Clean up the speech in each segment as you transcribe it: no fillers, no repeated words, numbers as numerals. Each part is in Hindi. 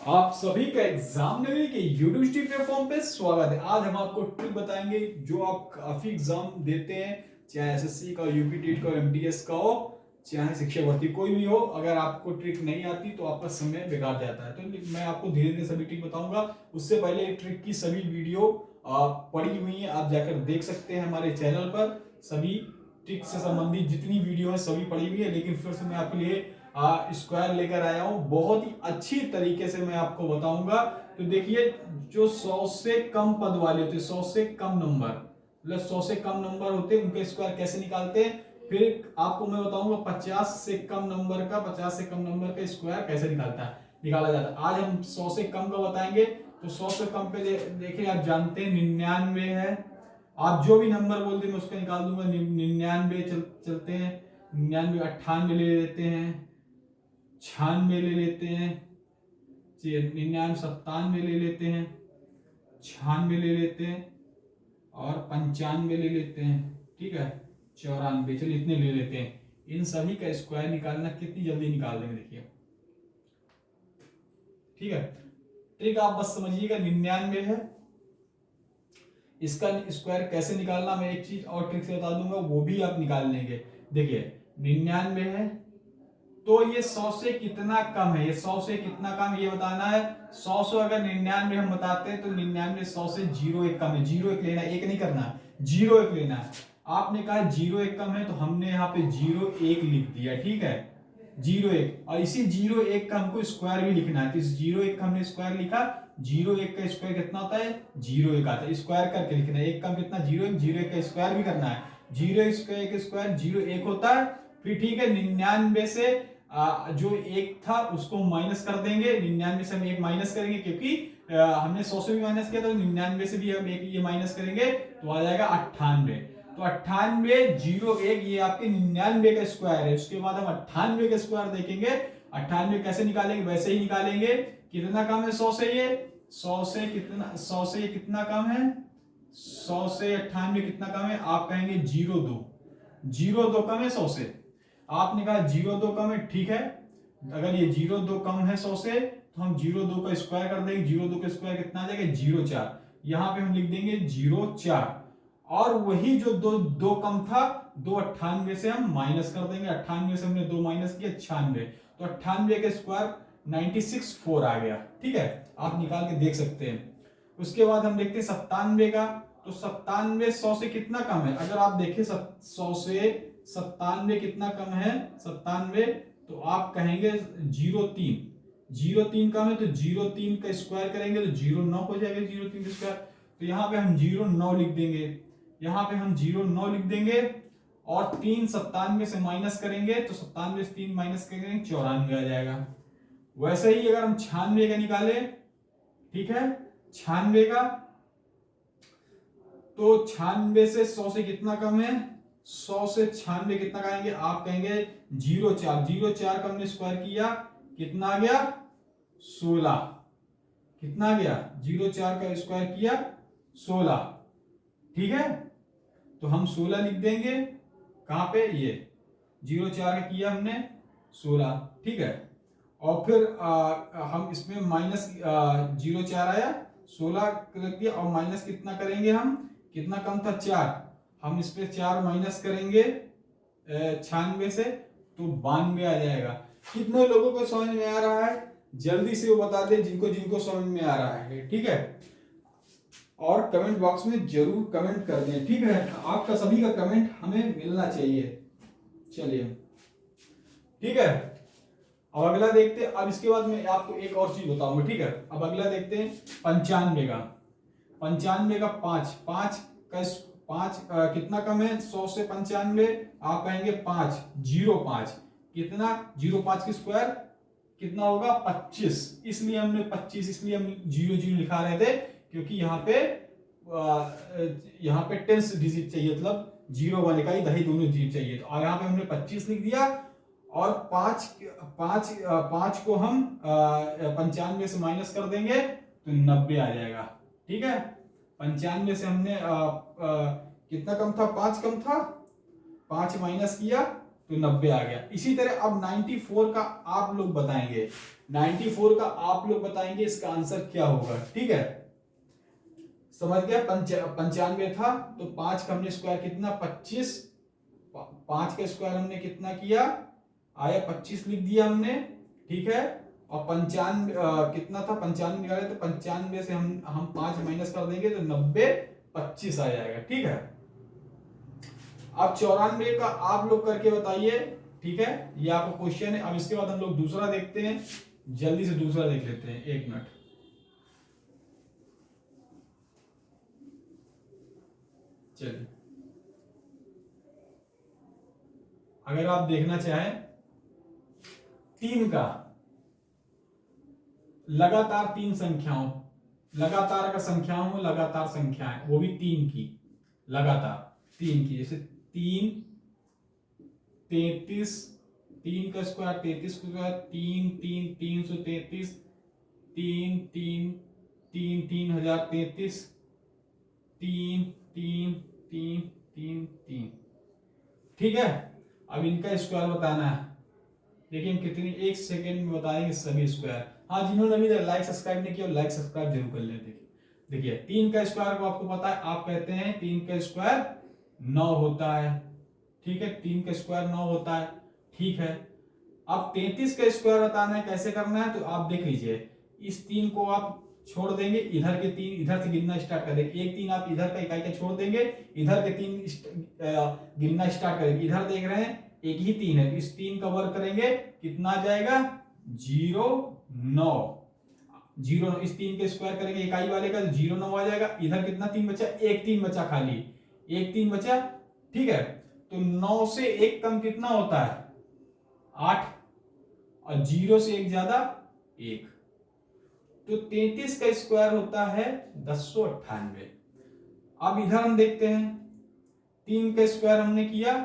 आप सभी का एग्जाम लेवल के यूनिवर्सिटी प्लेटफॉर्म पे स्वागत है। आज हम आपको ट्रिक बताएंगे जो आप काफी एग्जाम देते हैं, चाहे एसएससी का, यूपी टेट का, एमटीएस का हो, चाहे शिक्षक भर्ती कोई भी हो। अगर आपको ट्रिक नहीं आती तो आपका समय बेकार जाता है। तो मैं आपको धीरे धीरे सभी ट्रिक बताऊंगा। उससे पहले ट्रिक की सभी वीडियो पड़ी हुई है, आप जाकर देख सकते हैं हमारे चैनल पर। सभी ट्रिक से संबंधित जितनी वीडियो है सभी पड़ी हुई है, लेकिन फिर से मैं आपके लिए स्क्वायर लेकर आया हूं। बहुत ही अच्छी तरीके से मैं आपको बताऊंगा। तो देखिए, जो 100 से कम पद वाले होते, 100 से कम नंबर, मतलब 100 से कम नंबर होते हैं, उनके स्क्वायर कैसे निकालते हैं। फिर आपको मैं बताऊंगा 50 से कम नंबर का स्क्वायर कैसे निकाला जाता है। आज हम 100 से कम का बताएंगे। तो 100 से कम पे देखिए, आप जानते हैं 99 है। आप जो भी नंबर बोलते हैं मैं उसका निकाल दूंगा। 99 चलते हैं, 99, 98 ले लेते हैं, 96 ले लेते हैं, 99, 97 ले लेते हैं, 96 ले लेते हैं और 95 ले लेते हैं। ठीक है, 94, चलिए इतने ले लेते हैं। इन सभी का स्क्वायर निकालना कितनी जल्दी निकाल देंगे देखिए। ठीक है, ट्रिक आप बस समझिएगा। 99 है, इसका स्क्वायर कैसे निकालना मैं एक चीज और ट्रिक से बता दूंगा, वो भी आप निकाल लेंगे। देखिए, 99 है तो ये 100 से कितना कम है, ये 100 से कितना कम ये बताना है। 100 से अगर 99 हम बताते हैं तो 99 100 से 0 1 कम है। 0 1 लेना, एक नहीं करना, 0 1 लेना है। आपने कहा 0 1 कम है तो हमने यहाँ पे 0 1 लिख दिया। ठीक है, 0 1, और इसी 0 1 का हमको स्क्वायर भी लिखना है। तो इस 0 1 का हमने स्क्वायर लिखा। 0 1 का स्क्वायर कितना होता है, 0 1 आता है। स्क्वायर करके लिखना है, एक कम कितना, 0 1, 0 1 का स्क्वायर भी करना है। 0 1 का स्क्वायर 0 1 होता है। फिर ठीक है, 99 से जो एक था उसको माइनस कर देंगे। 99 से हम एक माइनस करेंगे, क्योंकि हमने 100 से भी माइनस किया था, तो 99 से भी हम एक ये माइनस करेंगे तो आ जाएगा 98। तो 98 0 1 ये आपके 99 का स्क्वायर है। उसके बाद हम 98 का स्क्वायर देखेंगे। 98 कैसे निकालेंगे, वैसे ही निकालेंगे। कितना कम है 100 से, ये 100 से कितना, 100 से ये कितना कम है, 100 से 98 कितना कम है। आप कहेंगे 0 2, 0 2 कम है 100 से। आपने कहा 0 2 कम है, ठीक है। अगर ये 0 2 कम है 100 से तो हम 0 2 का स्क्वायर कर देंगे। 0 2 का स्क्वायर कितना आ जाएगा, 0 4। यहाँ पे हम लिख देंगे 0 4, और वही जो दो कम था, 2 98 से हम माइनस कर देंगे। 98 से हमने 2 माइनस किया, 96। तो 98 का स्क्वायर 96 4 आ गया। ठीक है, आप निकाल के देख सकते हैं। उसके बाद हम देखते हैं 97 का। तो 97 100 से कितना कम है, अगर आप देखें 100 से 97 कितना कम है, 97, तो आप कहेंगे 0 3, 0 3 कम है। तो 0 3 का स्क्वायर करेंगे तो 0 9 हो जाएगा। 0 3 का स्क्वायर, तो यहाँ पे हम 0 9 लिख देंगे। यहाँ पे हम 0 9 लिख देंगे, और 3 97 से माइनस करेंगे तो 97 से 3 माइनस करेंगे 94 आ जाएगा। वैसे ही अगर हम 96 का निकाले, ठीक है, 96 का, तो 96 से 100 से कितना कम है, 100 से 96 कितना कहेंगे, आप कहेंगे 0 4। 0 4 का हमने स्क्वायर किया, कितना आ गया, 16। कितना आ गया, 0 4 का स्क्वायर किया 16। ठीक है, तो हम 16 लिख देंगे। कहां पे, ये 0 4 का किया हमने 16। ठीक है, और फिर हम इसमें माइनस 0 4 आया, 16 रख दिया, और माइनस कितना करेंगे हम, कितना कम था, 4। हम इस पे 4 माइनस करेंगे 96 से, तो 92 आ जाएगा। कितने लोगों को समझ में आ रहा है, जल्दी से वो बता दे जिनको जिनको समझ में आ रहा है। ठीक है, और कमेंट बॉक्स में जरूर कमेंट कर दें। ठीक है, आपका सभी का कमेंट हमें मिलना चाहिए। चलिए, ठीक है, अब अगला देखते हैं। अब इसके बाद मैं आपको एक और चीज बताऊंगा। ठीक है, अब अगला देखते हैं 95 का। 95 का 5, 5 का 5 कितना कम है 100 से 95, आप कहेंगे 5, 0 5, कितना, 0 5 की स्क्वायर कितना होगा, 25। इसलिए हमने 25, इसलिए हम 0 0 लिखा रहे थे, क्योंकि यहाँ पे 10 डिजिट चाहिए, मतलब 0 1 इकाई दही दोनों डिजिट चाहिए। तो यहाँ पे हमने 25 लिख दिया, और 5 को हम 95 से माइनस कर देंगे तो 90 आ जाएगा। ठीक है, 95 से हमने कितना कम था, 5 कम था, 5 माइनस किया तो 90 आ गया। इसी तरह अब 94 का आप लोग बताएंगे, 94 का आप लोग बताएंगे इसका आंसर क्या होगा। ठीक है, समझ गया। 95 था तो 5 का हमने स्क्वायर कितना 25, 5 का स्क्वायर हमने कितना किया आया 25 लिख दिया हमने। ठीक है, और 95 कितना था 95 निकाले तो 95 से हम 5 माइनस कर देंगे तो 90 25 आ जाएगा। ठीक है, अब 94 का आप लोग करके बताइए। ठीक है, ये आपका क्वेश्चन है। अब इसके बाद हम लोग दूसरा देखते हैं, जल्दी से दूसरा देख लेते हैं, 1 मिनट। चलिए, अगर आप देखना चाहें 3 का लगातार 3 संख्याओं, लगातार का संख्याओं में लगातार संख्याएं, वो भी 3 की, लगातार 3 की, जैसे 3 33, 3 का स्क्वायर 33 का स्क्वायर 3 3 333, 3 3 3 3033, 3 3 3 3 3। ठीक है, अब इनका स्क्वायर बताना है। देखिए हम कितनी 1 सेकेंड में बताएंगे सभी स्क्वायर। हाँ, जिन्होंने अभी लाइक सब्सक्राइब नहीं किया लाइक सब्सक्राइब जरूर कर लें। देखिए 3 का स्क्वायर को आपको पता है, आप कहते हैं 3 का स्क्वायर 9 होता है। ठीक है, 3 का स्क्वायर 9 होता है। ठीक है, अब 33 का स्क्वायर बताना है, कैसे करना है तो आप देख लीजिए, इस 3 को आप छोड़ देंगे, इधर के 3 इधर से गिनना स्टार्ट कर देंगे, एक 3 आप इधर का इकाई का छोड़ देंगे, इधर के 3 गिनना स्टार्ट करेंगे। इधर देख रहे हैं एक ही 3 है, इस 3 का वर्ग करेंगे कितना आ जाएगा 0 9, 0 इस 3 के स्क्वायर करेंगे इकाई वाले का 0 9 आ जाएगा। इधर कितना 3 बचा, एक 3 बचा, खाली एक 3 बचा। ठीक है, तो 9 से 1 कम कितना होता है 8, और 0 से 1 ज्यादा 1, तो 33 का स्क्वायर होता है 1098। अब इधर हम देखते हैं 3 का स्क्वायर हमने किया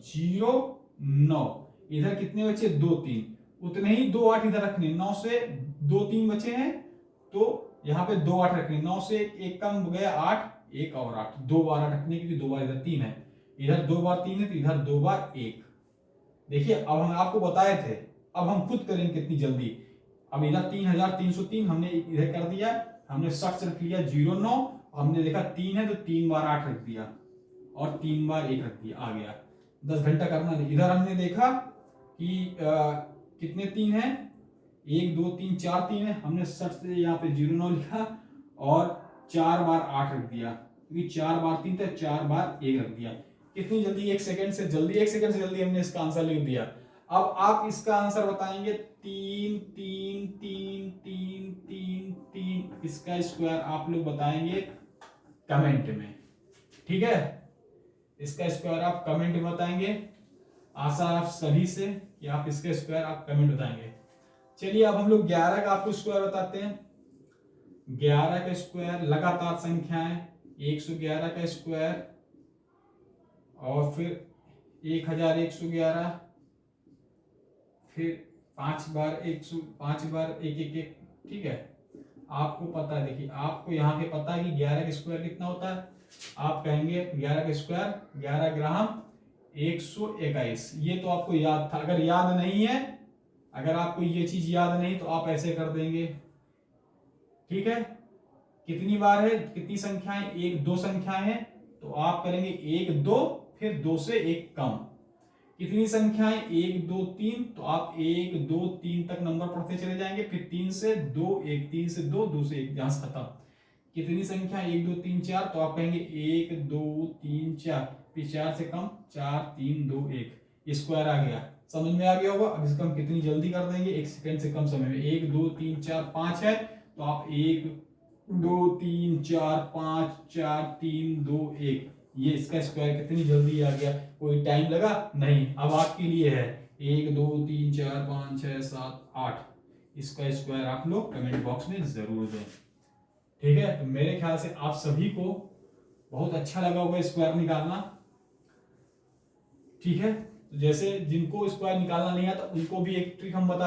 0 9, इधर कितने बचे 2 3, उतने ही 2 8 इधर रखने, 9 से 2 3 बचे हैं तो यहाँ पे 2 8 रखने, 9 से 1 कम गया 8, 1 और 8, 2 बार 8 रखने की, 2 बार इधर 3 है, इधर 2 बार 3 है तो इधर 2 बार 1। देखिए अब हम आपको बताए थे, अब हम खुद करेंगे कितनी जल्दी। अब इधर 3303 हमने इधर कर दिया, हमने 60 रख लिया 0 9, हमने देखा 3 है तो 3 बार 8 रख दिया और 3 बार 1 रख दिया, आ गया। 10 घंटा करना नहीं। इधर हमने देखा कि कितने 3 है, 1 2 3 4 3 है, हमने 60 से यहाँ पे 0 9 लिखा और 4 बार 8 रख दिया, क्योंकि 4 बार 3 था, 4 बार 1 रख दिया। कितनी जल्दी, 1 सेकंड से जल्दी, 1 सेकंड से जल्दी हमने इसका आंसर लिख दिया। अब आप इसका आंसर बताएंगे 3 3 3 3 3 3, इसका स्क्वायर आप लोग बताएंगे कमेंट में। ठीक है, इसका स्क्वायर आप कमेंट में बताएंगे। आशा आप सभी से कि आप इसका स्क्वायर आप कमेंट बताएंगे। चलिए अब हम लोग 11 का आपको स्क्वायर बताते हैं। 11 का स्क्वायर लगातार संख्याएं, 111 का स्क्वायर और फिर 1111, फिर 5 बार 5 बार 1 1 1। ठीक है, आपको पता है, देखिए आपको यहाँ पे पता है कि 11 का स्क्वायर कितना होता है। आप कहेंगे 11 का स्क्वायर 11 ग्राम 121, ये तो आपको याद था। अगर याद नहीं है, अगर आपको ये चीज याद नहीं तो आप ऐसे कर देंगे। ठीक है, कितनी बार है, कितनी संख्याएं, 1 2 संख्याएं हैं तो आप करेंगे 1 2 फिर 2 से 1 कम। कितनी संख्याएं 1 2 3 तो आप 1 2 3 तक नंबर पढ़ते चले जाएंगे, फिर 3 से 2 1, 3 से 2 2 से 1, जहां से खत्म। कितनी संख्या 1 2 3 4 तो आप कहेंगे 1 2 3 4, फिर 4 से कम 4 3 2 1, स्क्वायर आ गया। समझ में आ गया होगा। अब इसको हम कितनी जल्दी कर देंगे, 1 सेकंड से कम समय में। 1 2 3 4 5 है तो आप 1 2 3 4 5 4 3 2 1, ये इसका स्क्वायर कितनी जल्दी आ गया, कोई टाइम लगा नहीं। अब आपके लिए है 1 2 3 4 5 6 7 8, इसका स्क्वायर आप लोग कमेंट बॉक्स में जरूर दें। ठीक है, तो मेरे ख्याल से आप सभी को बहुत अच्छा लगा होगा स्क्वायर निकालना। ठीक है, तो जैसे जिनको स्क्वायर निकालना नहीं आता उनको भी एक ट्रिक हम बता